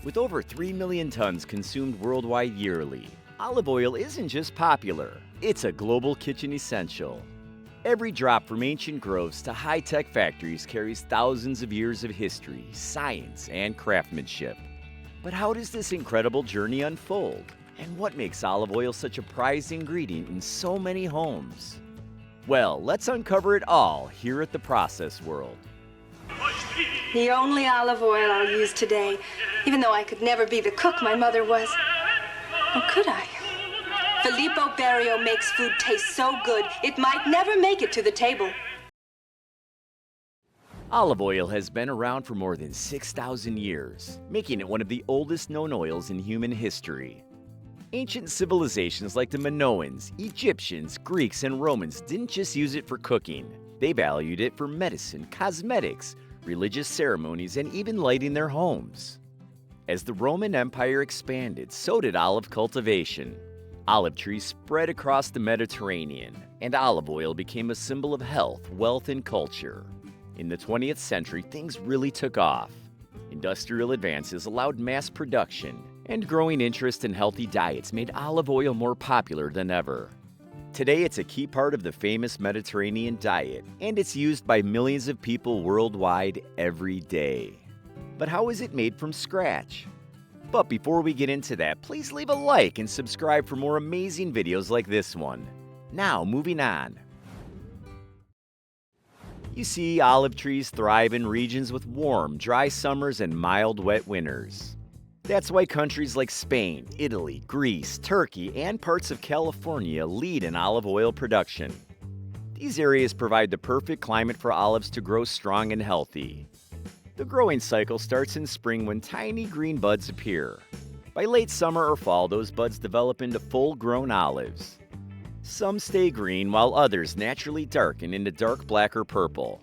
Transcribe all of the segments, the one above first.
With over 3 million tons consumed worldwide yearly, olive oil isn't just popular, it's a global kitchen essential. Every drop from ancient groves to high-tech factories carries thousands of years of history, science, and craftsmanship. But how does this incredible journey unfold? And what makes olive oil such a prized ingredient in so many homes? Well, let's uncover it all here at the Process World. The only olive oil I'll use today, even though I could never be the cook my mother was. Or could I? Filippo Berio makes food taste so good, it might never make it to the table. Olive oil has been around for more than 6,000 years, making it one of the oldest known oils in human history. Ancient civilizations like the Minoans, Egyptians, Greeks, and Romans didn't just use it for cooking. They valued it for medicine, cosmetics, religious ceremonies, and even lighting their homes. As the Roman Empire expanded, so did olive cultivation. Olive trees spread across the Mediterranean, and olive oil became a symbol of health, wealth, and culture. In the 20th century, things really took off. Industrial advances allowed mass production, and growing interest in healthy diets made olive oil more popular than ever. Today, it's a key part of the famous Mediterranean diet, and it's used by millions of people worldwide every day. But how is it made from scratch? But before we get into that, please leave a like and subscribe for more amazing videos like this one. Now, moving on. You see, olive trees thrive in regions with warm, dry summers and mild, wet winters. That's why countries like Spain, Italy, Greece, Turkey, and parts of California lead in olive oil production. These areas provide the perfect climate for olives to grow strong and healthy. The growing cycle starts in spring when tiny green buds appear. By late summer or fall, those buds develop into full-grown olives. Some stay green while others naturally darken into dark black or purple.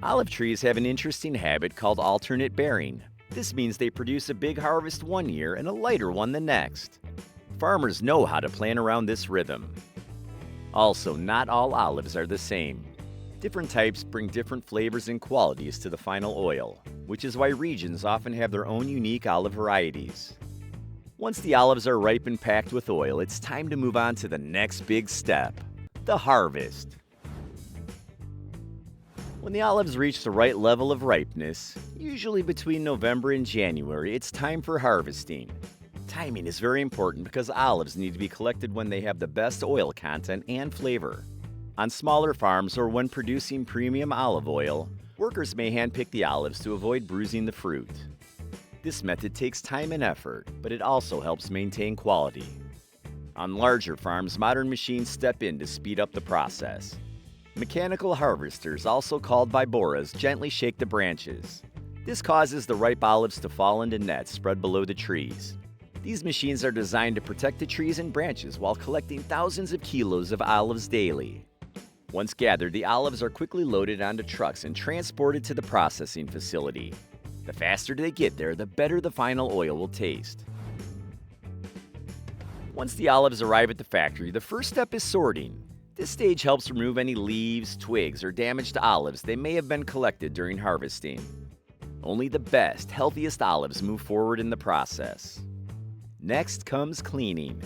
Olive trees have an interesting habit called alternate bearing. This means they produce a big harvest one year and a lighter one the next. Farmers know how to plan around this rhythm. Also, not all olives are the same. Different types bring different flavors and qualities to the final oil, which is why regions often have their own unique olive varieties. Once the olives are ripe and packed with oil, it's time to move on to the next big step, the harvest. When the olives reach the right level of ripeness, usually between November and January, it's time for harvesting. Timing is very important because olives need to be collected when they have the best oil content and flavor. On smaller farms or when producing premium olive oil, workers may handpick the olives to avoid bruising the fruit. This method takes time and effort, but it also helps maintain quality. On larger farms, modern machines step in to speed up the process. Mechanical harvesters, also called viboras, gently shake the branches. This causes the ripe olives to fall into nets spread below the trees. These machines are designed to protect the trees and branches while collecting thousands of kilos of olives daily. Once gathered, the olives are quickly loaded onto trucks and transported to the processing facility. The faster they get there, the better the final oil will taste. Once the olives arrive at the factory, the first step is sorting. This stage helps remove any leaves, twigs, or damaged olives that may have been collected during harvesting. Only the best, healthiest olives move forward in the process. Next comes cleaning.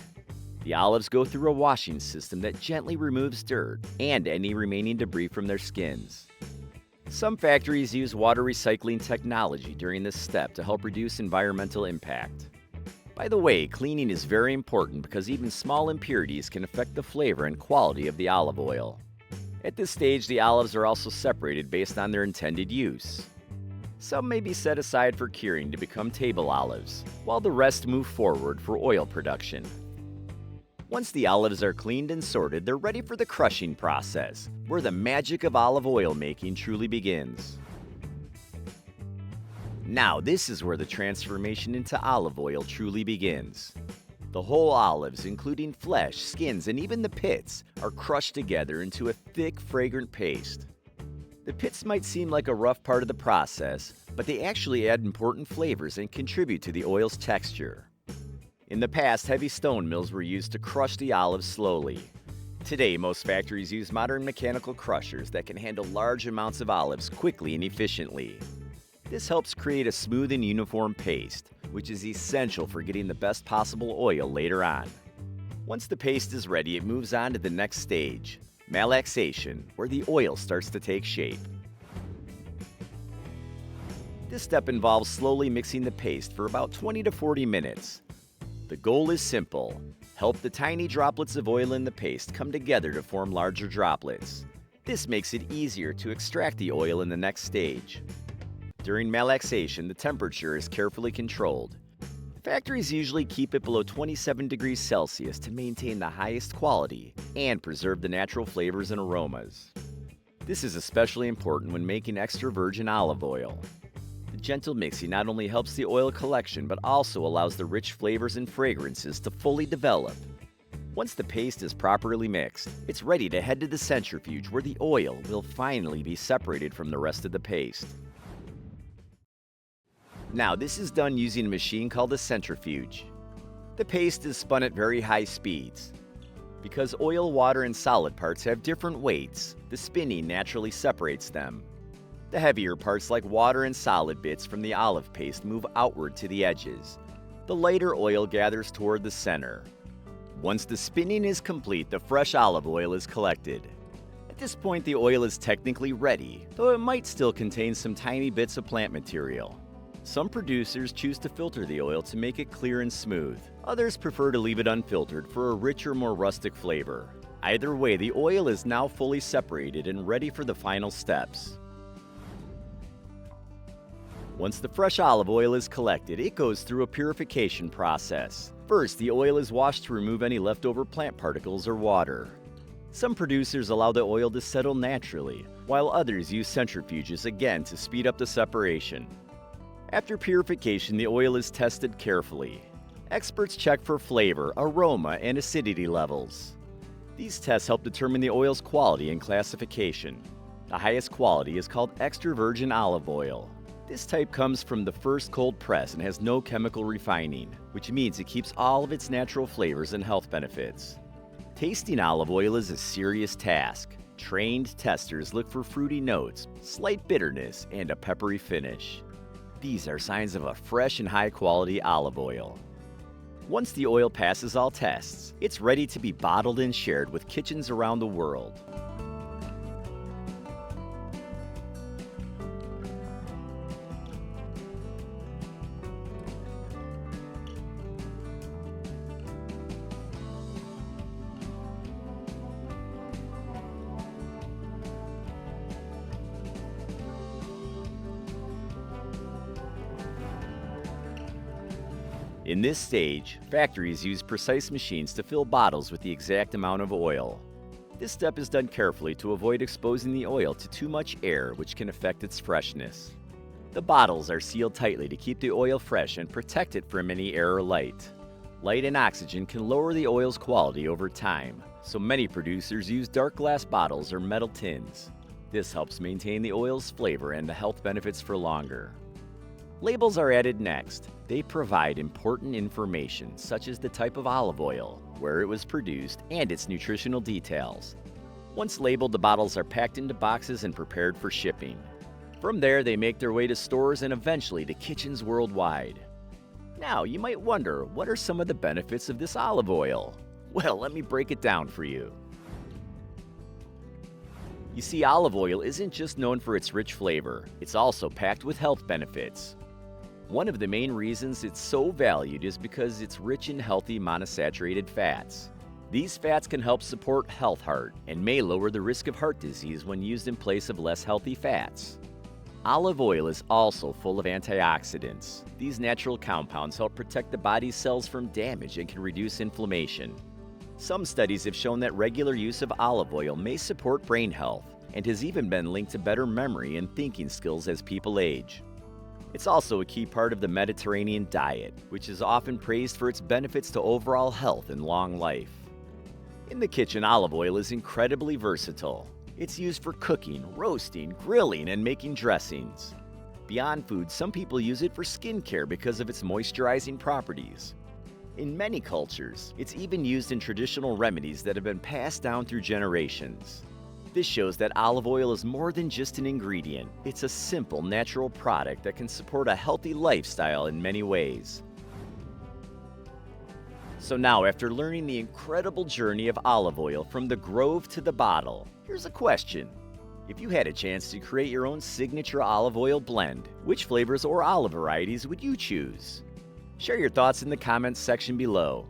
The olives go through a washing system that gently removes dirt and any remaining debris from their skins. Some factories use water recycling technology during this step to help reduce environmental impact. By the way, cleaning is very important because even small impurities can affect the flavor and quality of the olive oil. At this stage, the olives are also separated based on their intended use. Some may be set aside for curing to become table olives, while the rest move forward for oil production. Once the olives are cleaned and sorted, they're ready for the crushing process, where the magic of olive oil making truly begins. Now, this is where the transformation into olive oil truly begins. The whole olives, including flesh, skins, and even the pits, are crushed together into a thick, fragrant paste. The pits might seem like a rough part of the process, but they actually add important flavors and contribute to the oil's texture. In the past, heavy stone mills were used to crush the olives slowly. Today, most factories use modern mechanical crushers that can handle large amounts of olives quickly and efficiently. This helps create a smooth and uniform paste, which is essential for getting the best possible oil later on. Once the paste is ready, it moves on to the next stage, malaxation, where the oil starts to take shape. This step involves slowly mixing the paste for about 20 to 40 minutes. The goal is simple: help the tiny droplets of oil in the paste come together to form larger droplets. This makes it easier to extract the oil in the next stage. During malaxation, the temperature is carefully controlled. Factories usually keep it below 27 degrees Celsius to maintain the highest quality and preserve the natural flavors and aromas. This is especially important when making extra virgin olive oil. The gentle mixing not only helps the oil collection, but also allows the rich flavors and fragrances to fully develop. Once the paste is properly mixed, it's ready to head to the centrifuge where the oil will finally be separated from the rest of the paste. Now, this is done using a machine called a centrifuge. The paste is spun at very high speeds. Because oil, water, and solid parts have different weights, the spinning naturally separates them. The heavier parts like water and solid bits from the olive paste move outward to the edges. The lighter oil gathers toward the center. Once the spinning is complete, the fresh olive oil is collected. At this point, the oil is technically ready, though it might still contain some tiny bits of plant material. Some producers choose to filter the oil to make it clear and smooth. Others prefer to leave it unfiltered for a richer, more rustic flavor. Either way, the oil is now fully separated and ready for the final steps. Once the fresh olive oil is collected, it goes through a purification process. First, the oil is washed to remove any leftover plant particles or water. Some producers allow the oil to settle naturally, while others use centrifuges again to speed up the separation. After purification, the oil is tested carefully. Experts check for flavor, aroma, and acidity levels. These tests help determine the oil's quality and classification. The highest quality is called extra virgin olive oil. This type comes from the first cold press and has no chemical refining, which means it keeps all of its natural flavors and health benefits. Tasting olive oil is a serious task. Trained testers look for fruity notes, slight bitterness, and a peppery finish. These are signs of a fresh and high-quality olive oil. Once the oil passes all tests, it's ready to be bottled and shared with kitchens around the world. In this stage, factories use precise machines to fill bottles with the exact amount of oil. This step is done carefully to avoid exposing the oil to too much air, which can affect its freshness. The bottles are sealed tightly to keep the oil fresh and protect it from any air or light. Light and oxygen can lower the oil's quality over time, so many producers use dark glass bottles or metal tins. This helps maintain the oil's flavor and the health benefits for longer. Labels are added next. They provide important information such as the type of olive oil, where it was produced, and its nutritional details. Once labeled, the bottles are packed into boxes and prepared for shipping. From there, they make their way to stores and eventually to kitchens worldwide. Now, you might wonder, what are some of the benefits of this olive oil? Well, let me break it down for you. You see, olive oil isn't just known for its rich flavor, it's also packed with health benefits. One of the main reasons it's so valued is because it's rich in healthy monosaturated fats. These fats can help support health heart and may lower the risk of heart disease when used in place of less healthy fats. Olive oil is also full of antioxidants. These natural compounds help protect the body's cells from damage and can reduce inflammation. Some studies have shown that regular use of olive oil may support brain health and has even been linked to better memory and thinking skills as people age. It's also a key part of the Mediterranean diet, which is often praised for its benefits to overall health and long life. In the kitchen, olive oil is incredibly versatile. It's used for cooking, roasting, grilling, and making dressings. Beyond food, some people use it for skincare because of its moisturizing properties. In many cultures, it's even used in traditional remedies that have been passed down through generations. This shows that olive oil is more than just an ingredient. It's a simple, natural product that can support a healthy lifestyle in many ways. So now, after learning the incredible journey of olive oil from the grove to the bottle, here's a question. If you had a chance to create your own signature olive oil blend, which flavors or olive varieties would you choose? Share your thoughts in the comments section below.